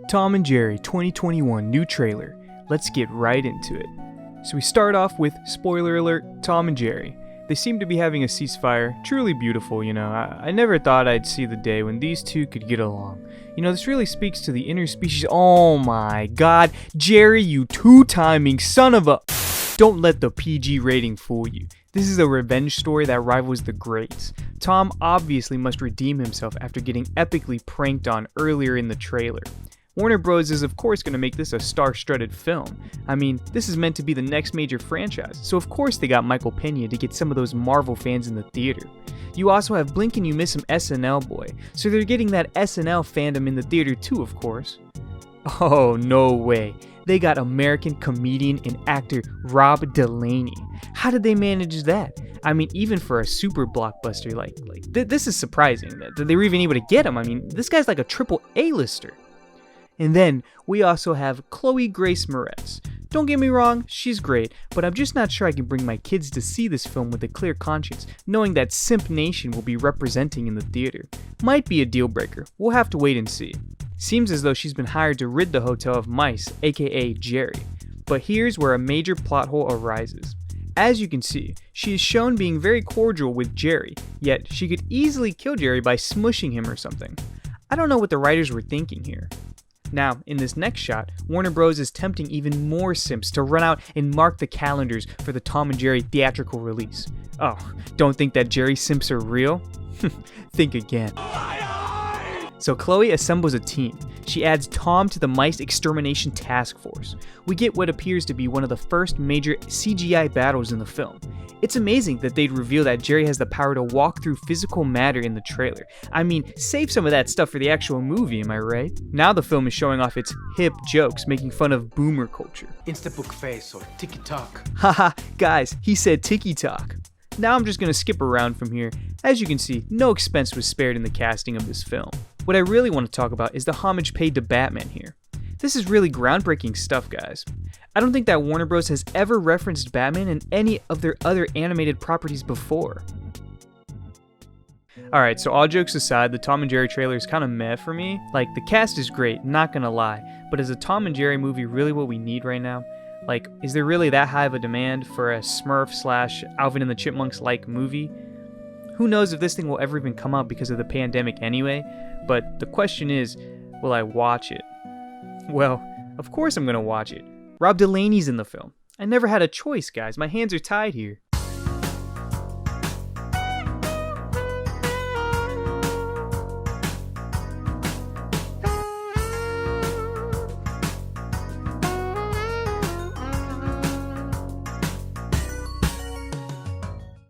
Tom and Jerry 2021 new trailer. Let's get right into it. So we start off with, spoiler alert, Tom and Jerry. They seem to be having a ceasefire, truly beautiful, I never thought I'd see the day when these two could get along. This really speaks to the interspecies. Oh my god, Jerry, you two-timing son of a... Don't let the PG rating fool you. This is a revenge story that rivals the greats. Tom obviously must redeem himself after getting epically pranked on earlier in the trailer. Warner Bros. Is of course going to make this a star-studded film. This is meant to be the next major franchise, so of course they got Michael Pena to get some of those Marvel fans in the theater. You also have Blink and You Miss Him SNL boy, so they're getting that SNL fandom in the theater too, of course. Oh, no way. They got American comedian and actor Rob Delaney. How did they manage that? Even for a super blockbuster this is surprising that they were even able to get him. This guy's like a triple A-lister. And then we also have Chloe Grace Moretz. Don't get me wrong, she's great, but I'm just not sure I can bring my kids to see this film with a clear conscience, knowing that Simp Nation will be representing in the theater. Might be a deal breaker, we'll have to wait and see. Seems as though she's been hired to rid the hotel of mice, aka Jerry. But here's where a major plot hole arises. As you can see, she is shown being very cordial with Jerry, yet she could easily kill Jerry by smushing him or something. I don't know what the writers were thinking here. Now, in this next shot, Warner Bros. Is tempting even more simps to run out and mark the calendars for the Tom and Jerry theatrical release. Oh, don't think that Jerry simps are real? Think again. So Chloe assembles a team. She adds Tom to the Mice Extermination Task Force. We get what appears to be one of the first major CGI battles in the film. It's amazing that they'd reveal that Jerry has the power to walk through physical matter in the trailer. Save some of that stuff for the actual movie, am I right? Now the film is showing off its hip jokes, making fun of boomer culture. Instabook face or TikTok. Haha, guys, he said TikTok. Now I'm just gonna skip around from here. As you can see, no expense was spared in the casting of this film. What I really want to talk about is the homage paid to Batman here. This is really groundbreaking stuff, guys. I don't think that Warner Bros. Has ever referenced Batman in any of their other animated properties before. Alright, so all jokes aside, the Tom and Jerry trailer is kind of meh for me. The cast is great, not gonna lie, but is a Tom and Jerry movie really what we need right now? Is there really that high of a demand for a Smurf/Alvin and the Chipmunks-like movie? Who knows if this thing will ever even come out because of the pandemic anyway, but the question is, will I watch it? Well, of course I'm gonna watch it. Rob Delaney's in the film. I never had a choice, guys. My hands are tied here.